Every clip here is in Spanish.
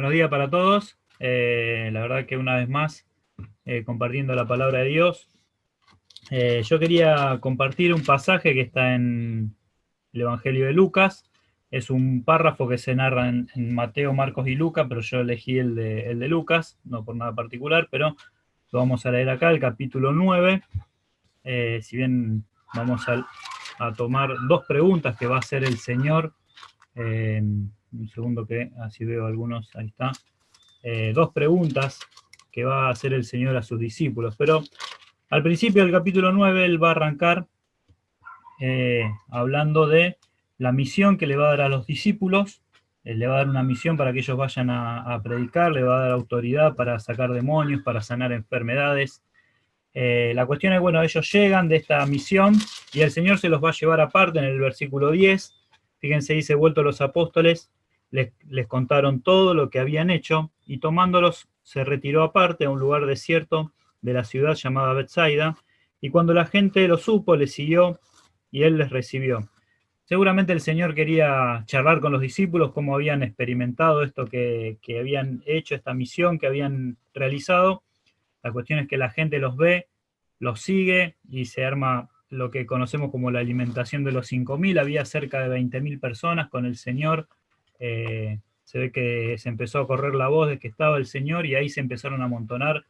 Buenos días para todos. La verdad que una vez más, compartiendo la palabra de Dios, yo quería compartir un pasaje que está en el Evangelio de Lucas. Es un párrafo que se narra en Mateo, Marcos y Lucas, pero yo elegí el de Lucas, no por nada particular, pero lo vamos a leer acá, el capítulo 9. Si bien vamos a tomar dos preguntas que va a hacer el Señor. Un segundo que así veo algunos, ahí está. Dos preguntas que va a hacer el Señor a sus discípulos. Pero al principio del capítulo 9 él va a arrancar hablando de la misión que le va a dar a los discípulos. Le va a dar una misión para que ellos vayan a predicar, le va a dar autoridad para sacar demonios, para sanar enfermedades. La cuestión es, bueno, ellos llegan de esta misión y el Señor se los va a llevar aparte en el versículo 10. Fíjense, dice, vuelto los apóstoles, les contaron todo lo que habían hecho y tomándolos se retiró aparte a un lugar desierto de la ciudad llamada Betsaida, y cuando la gente lo supo, les siguió y él les recibió. Seguramente el Señor quería charlar con los discípulos cómo habían experimentado esto que habían hecho, esta misión que habían realizado. La cuestión es que la gente los ve, los sigue y se arma lo que conocemos como la alimentación de los 5.000. Había cerca de 20.000 personas con el Señor. Se ve que se empezó a correr la voz de que estaba el Señor y ahí se empezaron a amontonar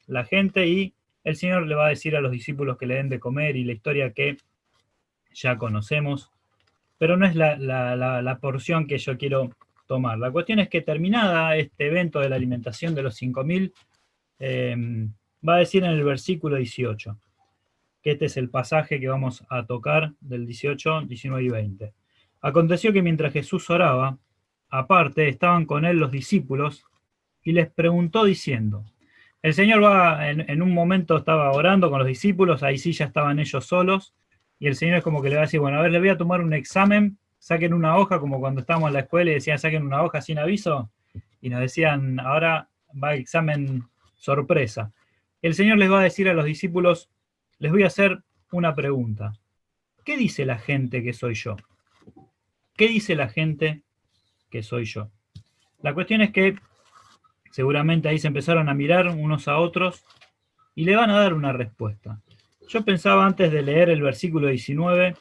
la gente y el Señor le va a decir a los discípulos que le den de comer y la historia que ya conocemos, pero no es la porción que yo quiero tomar. La cuestión es que terminada este evento de la alimentación de los 5.000, va a decir en el versículo 18, que este es el pasaje que vamos a tocar del 18, 19 y 20. Aconteció que mientras Jesús oraba, aparte estaban con él los discípulos y les preguntó diciendo, el Señor va, en un momento estaba orando con los discípulos, ahí sí ya estaban ellos solos, y el Señor es como que le va a decir, bueno, a ver, le voy a tomar un examen, saquen una hoja, como cuando estábamos en la escuela y decían, saquen una hoja sin aviso, y nos decían, ahora va el examen sorpresa. El Señor les va a decir a los discípulos, les voy a hacer una pregunta. ¿Qué dice la gente que soy yo? ¿Qué dice la gente que soy yo? La cuestión es que seguramente ahí se empezaron a mirar unos a otros y le van a dar una respuesta. Yo pensaba antes de leer el versículo 19,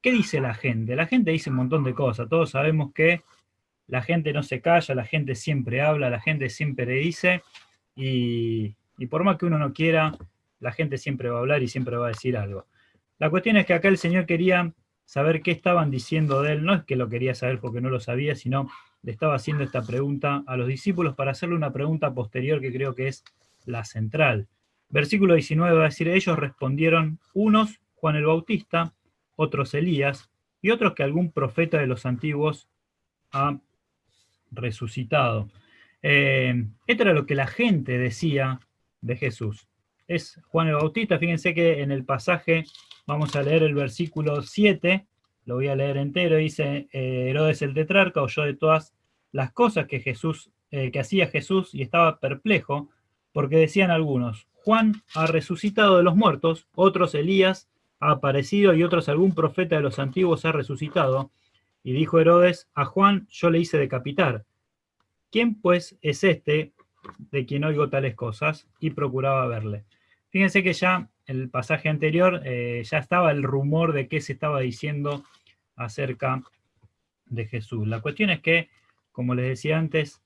¿qué dice la gente? La gente dice un montón de cosas. Todos sabemos que la gente no se calla, la gente siempre habla, la gente siempre dice, y por más que uno no quiera, la gente siempre va a hablar y siempre va a decir algo. La cuestión es que acá el Señor quería saber qué estaban diciendo de él, no es que lo quería saber porque no lo sabía, sino le estaba haciendo esta pregunta a los discípulos para hacerle una pregunta posterior que creo que es la central. Versículo 19 va a decir, ellos respondieron, unos Juan el Bautista, otros Elías, y otros que algún profeta de los antiguos ha resucitado. Esto era lo que la gente decía de Jesús. Es Juan el Bautista, fíjense que en el pasaje, vamos a leer el versículo 7, lo voy a leer entero, dice, Herodes el tetrarca oyó de todas las cosas que que hacía Jesús y estaba perplejo, porque decían algunos, Juan ha resucitado de los muertos, otros Elías ha aparecido y otros algún profeta de los antiguos ha resucitado. Y dijo Herodes, a Juan yo le hice decapitar. ¿Quién pues es este de quien oigo tales cosas? Y procuraba verle. Fíjense que ya en el pasaje anterior ya estaba el rumor de qué se estaba diciendo acerca de Jesús. La cuestión es que, como les decía antes,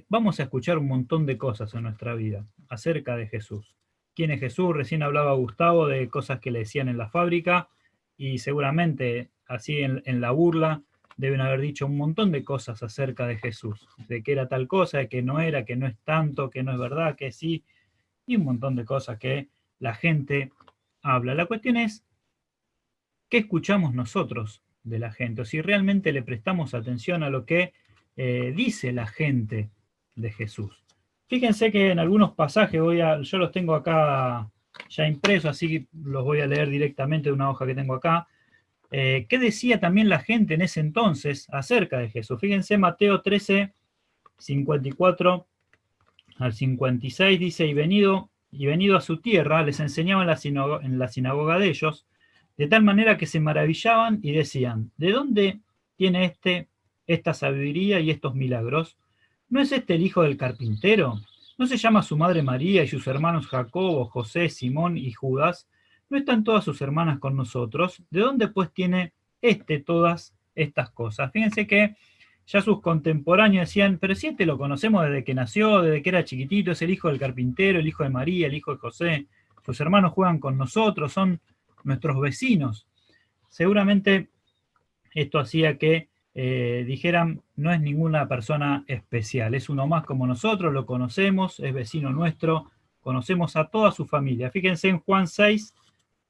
vamos a escuchar un montón de cosas en nuestra vida acerca de Jesús. ¿Quién es Jesús? Recién hablaba Gustavo de cosas que le decían en la fábrica y seguramente así en la burla deben haber dicho un montón de cosas acerca de Jesús, de que era tal cosa, de que no era, que no es tanto, que no es verdad, que sí, y un montón de cosas que la gente habla. La cuestión es, ¿qué escuchamos nosotros de la gente? O si realmente le prestamos atención a lo que dice la gente de Jesús. Fíjense que en algunos pasajes yo los tengo acá ya impresos, así que los voy a leer directamente de una hoja que tengo acá. ¿Qué decía también la gente en ese entonces acerca de Jesús? Fíjense, Mateo 13, 54 al 56 dice, y venido a su tierra, les enseñaba en la sinagoga de ellos, de tal manera que se maravillaban y decían, ¿de dónde tiene esta sabiduría y estos milagros? ¿No es este el hijo del carpintero? ¿No se llama su madre María y sus hermanos Jacobo, José, Simón y Judas? ¿No están todas sus hermanas con nosotros? ¿De dónde pues tiene todas estas cosas? Fíjense que ya sus contemporáneos decían, pero si lo conocemos desde que nació, desde que era chiquitito, es el hijo del carpintero, el hijo de María, el hijo de José. Sus hermanos juegan con nosotros, son nuestros vecinos. Seguramente esto hacía que dijeran, no es ninguna persona especial, es uno más como nosotros, lo conocemos, es vecino nuestro, conocemos a toda su familia. Fíjense en Juan 6,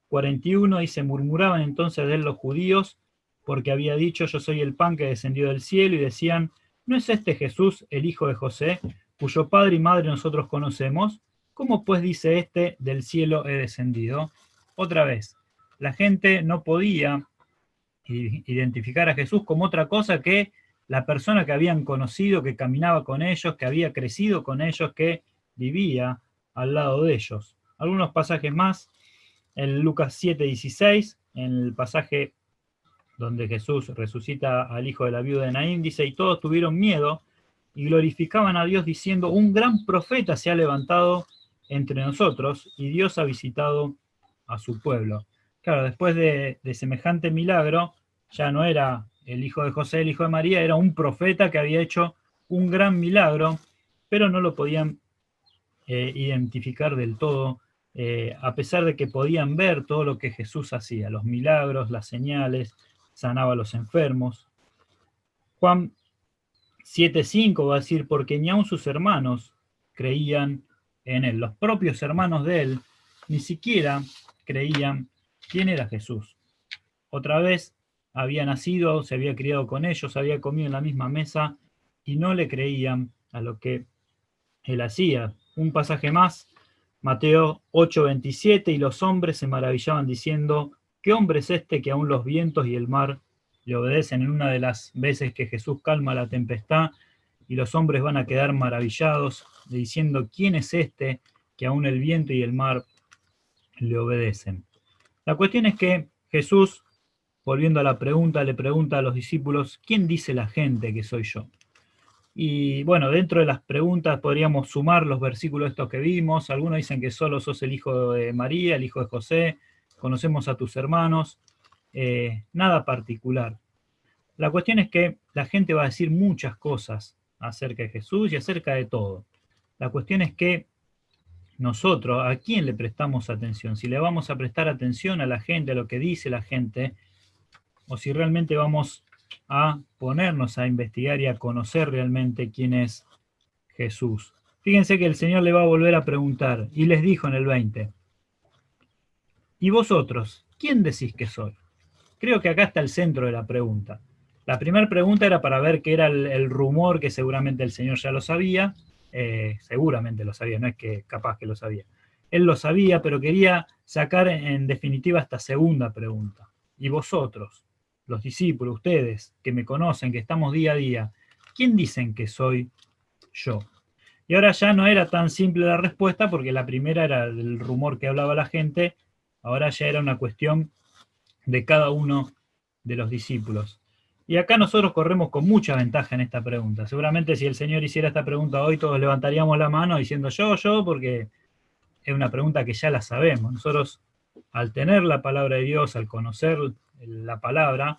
41, dice, murmuraban entonces de él los judíos, porque había dicho, yo soy el pan que descendió del cielo, y decían, ¿no es este Jesús, el hijo de José, cuyo padre y madre nosotros conocemos? ¿Cómo pues dice este, del cielo he descendido? Otra vez, la gente no podía identificar a Jesús como otra cosa que la persona que habían conocido, que caminaba con ellos, que había crecido con ellos, que vivía al lado de ellos. Algunos pasajes más, en Lucas 7:16, en el pasaje donde Jesús resucita al hijo de la viuda de Naín, dice, y todos tuvieron miedo y glorificaban a Dios diciendo, un gran profeta se ha levantado entre nosotros y Dios ha visitado a su pueblo. Claro, después de semejante milagro, ya no era el hijo de José, el hijo de María, era un profeta que había hecho un gran milagro, pero no lo podían identificar del todo, a pesar de que podían ver todo lo que Jesús hacía, los milagros, las señales, sanaba a los enfermos. Juan 7:5 va a decir, porque ni aun sus hermanos creían en él. Los propios hermanos de él ni siquiera creían quién era Jesús. Otra vez había nacido, se había criado con ellos, había comido en la misma mesa y no le creían a lo que él hacía. Un pasaje más, Mateo 8:27, y los hombres se maravillaban diciendo, ¿qué hombre es este que aún los vientos y el mar le obedecen? En una de las veces que Jesús calma la tempestad y los hombres van a quedar maravillados diciendo, ¿quién es este que aún el viento y el mar le obedecen? La cuestión es que Jesús, volviendo a la pregunta, le pregunta a los discípulos, ¿quién dice la gente que soy yo? Y bueno, dentro de las preguntas podríamos sumar los versículos estos que vimos. Algunos dicen que solo sos el hijo de María, el hijo de José, conocemos a tus hermanos, nada particular. La cuestión es que la gente va a decir muchas cosas acerca de Jesús y acerca de todo. La cuestión es que nosotros, ¿a quién le prestamos atención? Si le vamos a prestar atención a la gente, a lo que dice la gente, o si realmente vamos a ponernos a investigar y a conocer realmente quién es Jesús. Fíjense que el Señor le va a volver a preguntar, y les dijo en el 20, ¿y vosotros, quién decís que soy? Creo que acá está el centro de la pregunta. La primera pregunta era para ver qué era el rumor, que seguramente el Señor ya lo sabía, seguramente lo sabía, no es que capaz que lo sabía. Él lo sabía, pero quería sacar en definitiva esta segunda pregunta. ¿Y vosotros, los discípulos, ustedes que me conocen, que estamos día a día, quién dicen que soy yo? Y ahora ya no era tan simple la respuesta, porque la primera era el rumor que hablaba la gente, ahora ya era una cuestión de cada uno de los discípulos. Y acá nosotros corremos con mucha ventaja en esta pregunta. Seguramente si el Señor hiciera esta pregunta hoy, todos levantaríamos la mano diciendo yo, porque es una pregunta que ya la sabemos. Nosotros, al tener la palabra de Dios, al conocer la palabra,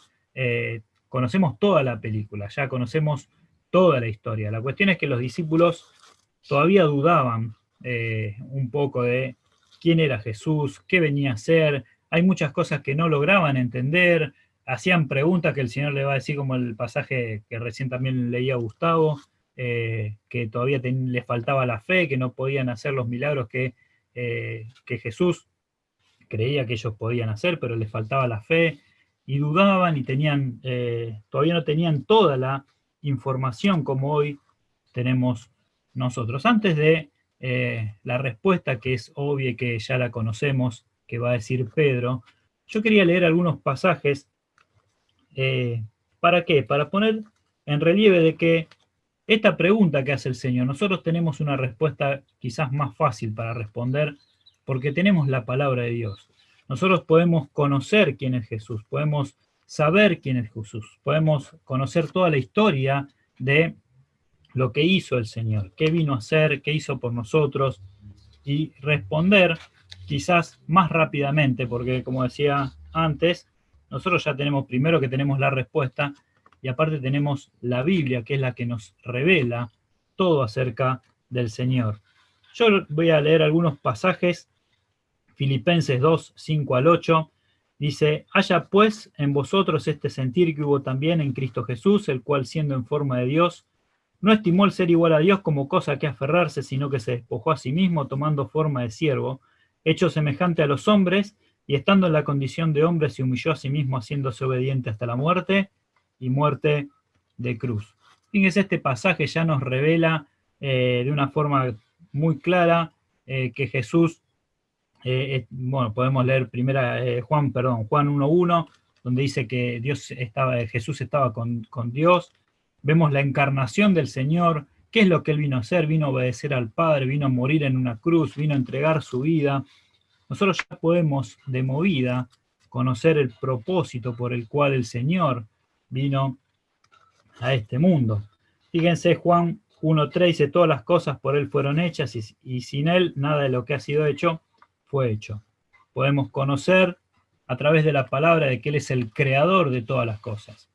conocemos toda la película, ya conocemos toda la historia. La cuestión es que los discípulos todavía dudaban un poco de quién era Jesús, qué venía a ser. Hay muchas cosas que no lograban entender, hacían preguntas que el Señor le va a decir, como el pasaje que recién también leía Gustavo, que todavía les faltaba la fe, que no podían hacer los milagros que Jesús creía que ellos podían hacer, pero les faltaba la fe, y dudaban y tenían, todavía no tenían toda la información como hoy tenemos nosotros. Antes de la respuesta, que es obvia y que ya la conocemos, que va a decir Pedro, yo quería leer algunos pasajes. ¿Para qué? Para poner en relieve de que esta pregunta que hace el Señor, nosotros tenemos una respuesta quizás más fácil para responder porque tenemos la palabra de Dios. Nosotros podemos conocer quién es Jesús, podemos saber quién es Jesús, podemos conocer toda la historia de lo que hizo el Señor, qué vino a hacer, qué hizo por nosotros, y responder quizás más rápidamente, porque como decía antes, nosotros ya tenemos, primero que tenemos la respuesta, y aparte tenemos la Biblia, que es la que nos revela todo acerca del Señor. Yo voy a leer algunos pasajes. Filipenses 2, 5 al 8, dice: haya pues en vosotros este sentir que hubo también en Cristo Jesús, el cual siendo en forma de Dios, no estimó el ser igual a Dios como cosa que aferrarse, sino que se despojó a sí mismo, tomando forma de siervo, hecho semejante a los hombres, y estando en la condición de hombre, se humilló a sí mismo, haciéndose obediente hasta la muerte, y muerte de cruz. Fíjense, este pasaje ya nos revela de una forma muy clara que Jesús, bueno, podemos leer Juan 1:1, donde dice que Jesús estaba con Dios. Vemos la encarnación del Señor. ¿Qué es lo que Él vino a hacer? Vino a obedecer al Padre, vino a morir en una cruz, vino a entregar su vida. Nosotros ya podemos, de movida, conocer el propósito por el cual el Señor vino a este mundo. Fíjense, Juan 1:3 dice: todas las cosas por Él fueron hechas, y sin Él nada de lo que ha sido hecho fue hecho. Podemos conocer a través de la palabra de que Él es el creador de todas las cosas.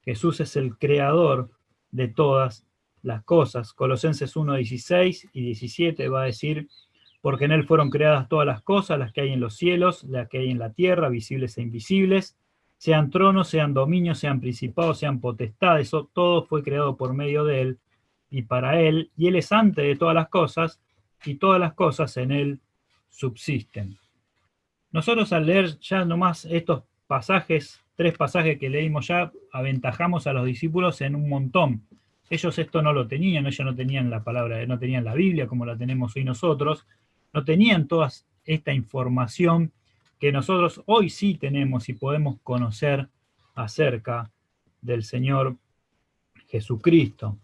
Jesús es el creador de todas las cosas. Colosenses 1:16 y 17 va a decir: porque en Él fueron creadas todas las cosas, las que hay en los cielos, las que hay en la tierra, visibles e invisibles, sean tronos, sean dominios, sean principados, sean potestades, todo fue creado por medio de Él y para Él, y Él es antes de todas las cosas, y todas las cosas en Él subsisten. Nosotros al leer ya nomás estos pasajes, 3 pasajes que leímos ya, aventajamos a los discípulos en un montón. Ellos esto no lo tenían, ellos no tenían la palabra, no tenían la Biblia como la tenemos hoy nosotros, no tenían toda esta información que nosotros hoy sí tenemos y podemos conocer acerca del Señor Jesucristo.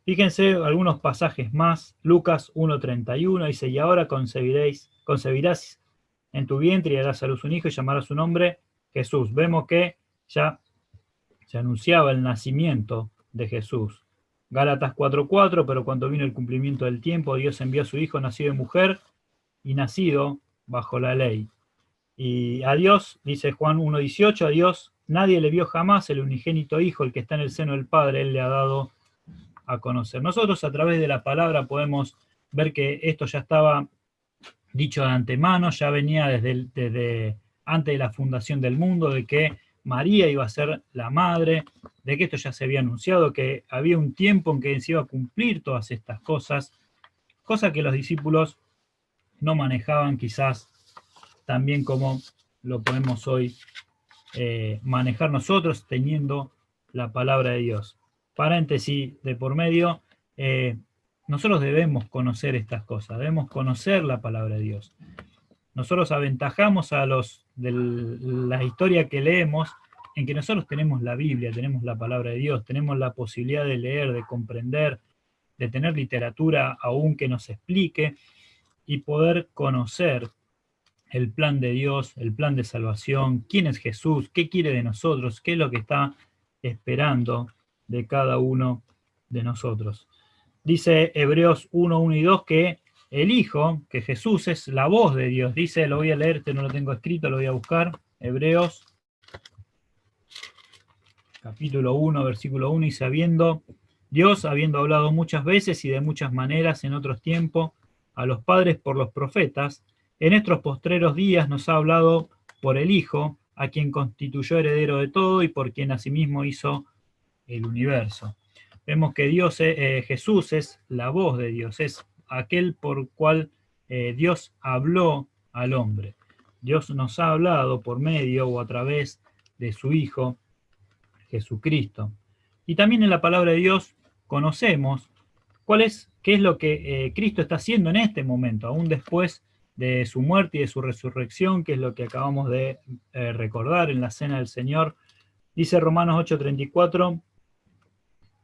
Fíjense algunos pasajes más. Lucas 1:31 dice: y ahora concebirás en tu vientre y darás a luz un hijo y llamarás su nombre Jesús. Vemos que ya se anunciaba el nacimiento de Jesús. Gálatas 4:4, pero cuando vino el cumplimiento del tiempo, Dios envió a su hijo nacido de mujer y nacido bajo la ley. Y a Dios, dice Juan 1:18, a Dios nadie le vio jamás, el unigénito Hijo, el que está en el seno del Padre, Él le ha dado a conocer. Nosotros a través de la palabra podemos ver que esto ya estaba dicho de antemano, ya venía desde antes de la fundación del mundo, de que María iba a ser la madre, de que esto ya se había anunciado, que había un tiempo en que se iba a cumplir todas estas cosas, cosas que los discípulos no manejaban quizás tan bien como lo podemos hoy manejar nosotros teniendo la palabra de Dios. Paréntesis de por medio, nosotros debemos conocer estas cosas, debemos conocer la palabra de Dios. Nosotros aventajamos a los de la historia que leemos en que nosotros tenemos la Biblia, tenemos la palabra de Dios, tenemos la posibilidad de leer, de comprender, de tener literatura aún que nos explique y poder conocer el plan de Dios, el plan de salvación, quién es Jesús, qué quiere de nosotros, qué es lo que está esperando de cada uno de nosotros. Dice Hebreos 1:1 y 2 que el Hijo, que Jesús es la voz de Dios. Dice, lo voy a leer, no lo tengo escrito, lo voy a buscar. Hebreos, capítulo 1, versículo 1, dice: Dios, habiendo hablado muchas veces y de muchas maneras en otros tiempos a los padres por los profetas, en estos postreros días nos ha hablado por el Hijo, a quien constituyó heredero de todo y por quien asimismo hizo el universo. Vemos que Jesús es la voz de Dios, es aquel por cual Dios habló al hombre. Dios nos ha hablado por medio o a través de su Hijo, Jesucristo. Y también en la palabra de Dios conocemos qué es lo que Cristo está haciendo en este momento, aún después de su muerte y de su resurrección, que es lo que acabamos de recordar en la Cena del Señor. Dice Romanos 8:34,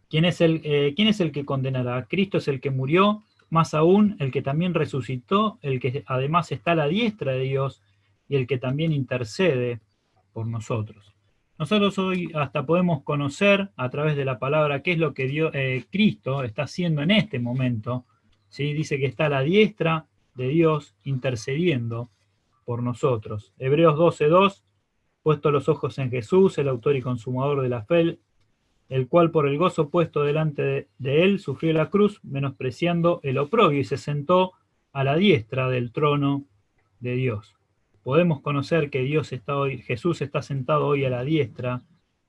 ¿quién es el que condenará? Cristo es el que murió, más aún el que también resucitó, el que además está a la diestra de Dios y el que también intercede por nosotros. Nosotros hoy hasta podemos conocer a través de la palabra qué es lo que Cristo está haciendo en este momento. ¿Sí? Dice que está a la diestra de Dios intercediendo por nosotros. Hebreos 12:2, puesto los ojos en Jesús, el autor y consumador de la fe, el cual por el gozo puesto delante de él sufrió la cruz, menospreciando el oprobio, y se sentó a la diestra del trono de Dios. Podemos conocer que Jesús está sentado hoy a la diestra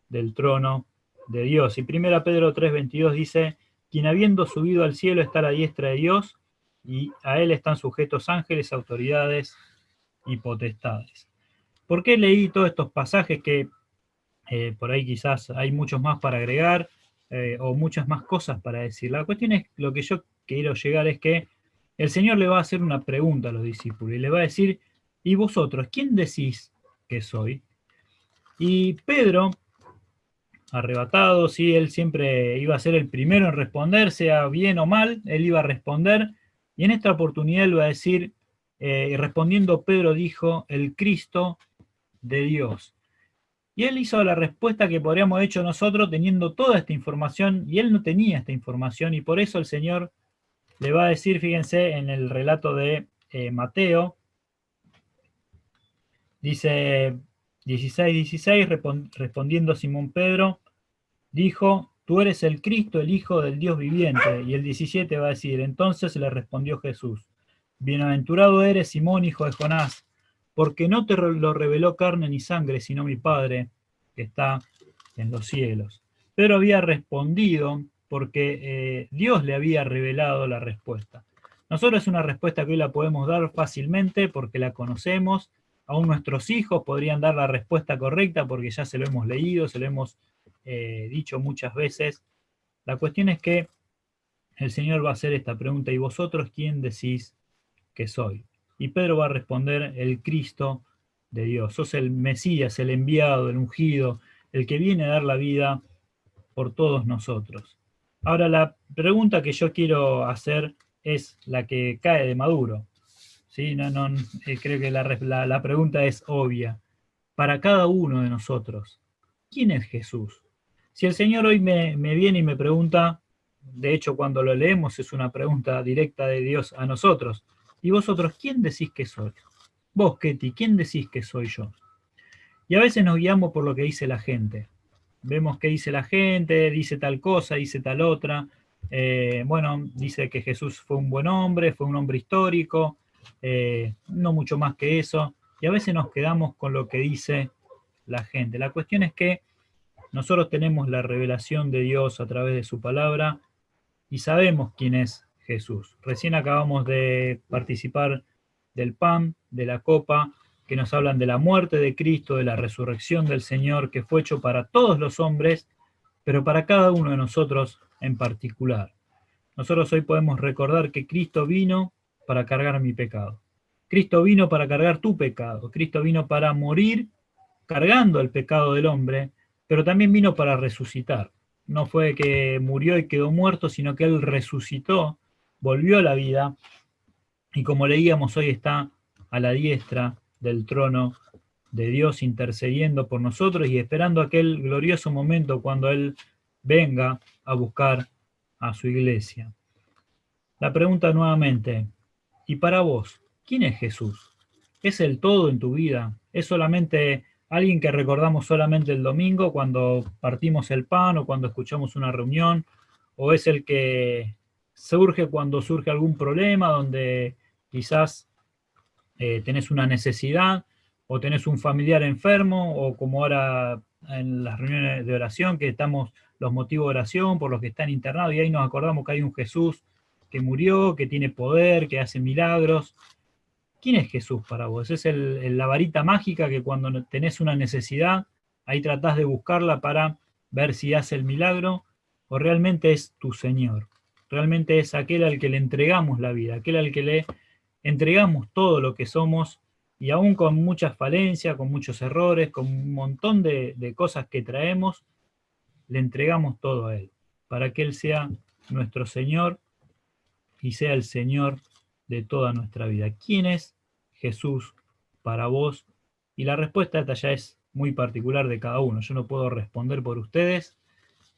del trono de Dios. Y 1 Pedro 3:22 dice, quien habiendo subido al cielo está a la diestra de Dios, y a él están sujetos ángeles, autoridades y potestades. ¿Por qué leí todos estos pasajes que por ahí quizás hay muchos más para agregar o muchas más cosas para decir? La cuestión es, lo que yo quiero llegar es que el Señor le va a hacer una pregunta a los discípulos y le va a decir, ¿y vosotros quién decís que soy? Y Pedro, arrebatado, sí, él siempre iba a ser el primero en responder, sea bien o mal, él iba a responder, y en esta oportunidad él va a decir, respondiendo Pedro dijo, el Cristo de Dios. Y él hizo la respuesta que podríamos haber hecho nosotros teniendo toda esta información, y él no tenía esta información, y por eso el Señor le va a decir, fíjense, en el relato de Mateo, dice 16:16, respondiendo Simón Pedro, dijo, tú eres el Cristo, el Hijo del Dios viviente. Y el 17 va a decir, entonces le respondió Jesús, bienaventurado eres Simón, hijo de Jonás, porque no te lo reveló carne ni sangre, sino mi Padre que está en los cielos. Pedro había respondido porque Dios le había revelado la respuesta. Nosotros es una respuesta que hoy la podemos dar fácilmente porque la conocemos. Aún nuestros hijos podrían dar la respuesta correcta porque ya se lo hemos leído, se lo hemos dicho muchas veces. La cuestión es que el Señor va a hacer esta pregunta, ¿y vosotros quién decís que soy? Y Pedro va a responder, el Cristo de Dios. Sos el Mesías, el enviado, el ungido, el que viene a dar la vida por todos nosotros. Ahora, la pregunta que yo quiero hacer es la que cae de Maduro. ¿Sí? Creo que la pregunta es obvia. Para cada uno de nosotros, ¿quién es Jesús? Si el Señor hoy me viene y me pregunta, de hecho cuando lo leemos es una pregunta directa de Dios a nosotros, ¿y vosotros quién decís que soy? Vos, Ketty, ¿quién decís que soy yo? Y a veces nos guiamos por lo que dice la gente. Vemos qué dice la gente, dice tal cosa, dice tal otra. Bueno, dice que Jesús fue un buen hombre, fue un hombre histórico, no mucho más que eso. Y a veces nos quedamos con lo que dice la gente. La cuestión es que nosotros tenemos la revelación de Dios a través de su palabra y sabemos quién es Jesús. Recién acabamos de participar del pan, de la copa, que nos hablan de la muerte de Cristo, de la resurrección del Señor, que fue hecho para todos los hombres, pero para cada uno de nosotros en particular. Nosotros hoy podemos recordar que Cristo vino para cargar mi pecado. Cristo vino para cargar tu pecado. Cristo vino para morir cargando el pecado del hombre, pero también vino para resucitar. No fue que murió y quedó muerto, sino que Él resucitó, volvió a la vida, y como leíamos hoy está a la diestra del trono de Dios intercediendo por nosotros y esperando aquel glorioso momento cuando Él venga a buscar a su iglesia. La pregunta nuevamente, ¿y para vos, quién es Jesús? ¿Es el todo en tu vida? ¿Es solamente alguien que recordamos solamente el domingo cuando partimos el pan o cuando escuchamos una reunión? ¿O es el que surge cuando surge algún problema donde quizás tenés una necesidad o tenés un familiar enfermo o como ahora en las reuniones de oración que estamos los motivos de oración por los que están internados y ahí nos acordamos que hay un Jesús que murió, que tiene poder, que hace milagros? ¿Quién es Jesús para vos? ¿Es la varita mágica que cuando tenés una necesidad, ahí tratás de buscarla para ver si hace el milagro? ¿O realmente es tu Señor? Realmente es aquel al que le entregamos la vida, aquel al que le entregamos todo lo que somos y aún con muchas falencias, con muchos errores, con un montón de cosas que traemos, le entregamos todo a Él, para que Él sea nuestro Señor y sea el Señor de toda nuestra vida. ¿Quién es Jesús para vos? Y la respuesta esta ya es muy particular de cada uno. Yo no puedo responder por ustedes,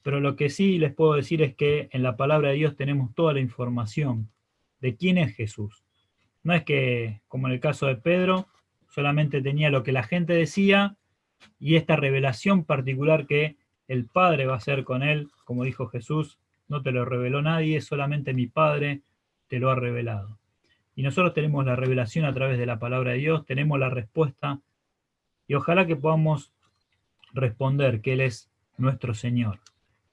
pero lo que sí les puedo decir es que en la palabra de Dios tenemos toda la información de quién es Jesús. No es que, como en el caso de Pedro, solamente tenía lo que la gente decía y esta revelación particular que el Padre va a hacer con él, como dijo Jesús, no te lo reveló nadie, solamente mi Padre te lo ha revelado. Y nosotros tenemos la revelación a través de la palabra de Dios, tenemos la respuesta, y ojalá que podamos responder que Él es nuestro Señor,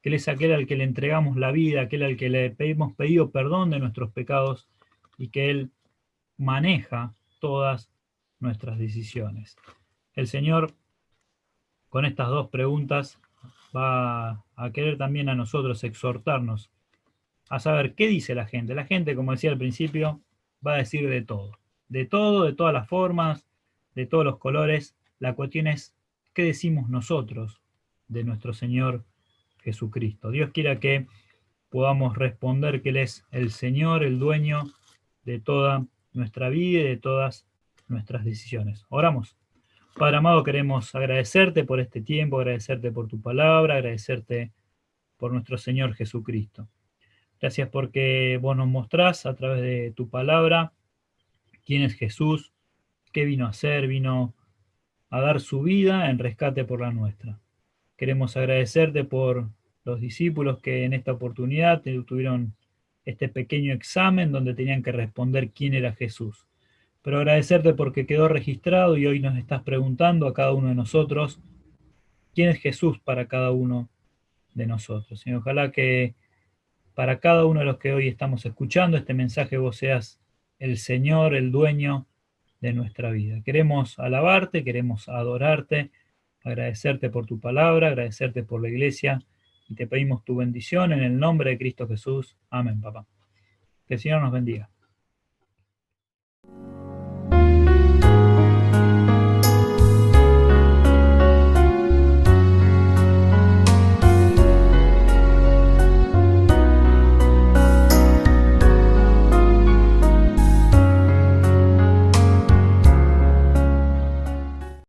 que Él es aquel al que le entregamos la vida, aquel al que le hemos pedido perdón de nuestros pecados, y que Él maneja todas nuestras decisiones. El Señor, con estas dos preguntas, va a querer también a nosotros exhortarnos a saber qué dice la gente. La gente, como decía al principio, va a decir de todo, de todas las formas, de todos los colores. La cuestión es qué decimos nosotros de nuestro Señor Jesucristo. Dios quiera que podamos responder que Él es el Señor, el dueño de toda nuestra vida y de todas nuestras decisiones. Oramos. Padre amado, queremos agradecerte por este tiempo, agradecerte por tu palabra, agradecerte por nuestro Señor Jesucristo. Gracias porque vos nos mostrás a través de tu palabra quién es Jesús, qué vino a hacer, vino a dar su vida en rescate por la nuestra. Queremos agradecerte por los discípulos que en esta oportunidad tuvieron este pequeño examen donde tenían que responder quién era Jesús. Pero agradecerte porque quedó registrado y hoy nos estás preguntando a cada uno de nosotros quién es Jesús para cada uno de nosotros. Y ojalá que para cada uno de los que hoy estamos escuchando este mensaje vos seas el Señor, el dueño de nuestra vida. Queremos alabarte, queremos adorarte, agradecerte por tu palabra, agradecerte por la iglesia y te pedimos tu bendición en el nombre de Cristo Jesús. Amén, papá. Que el Señor nos bendiga.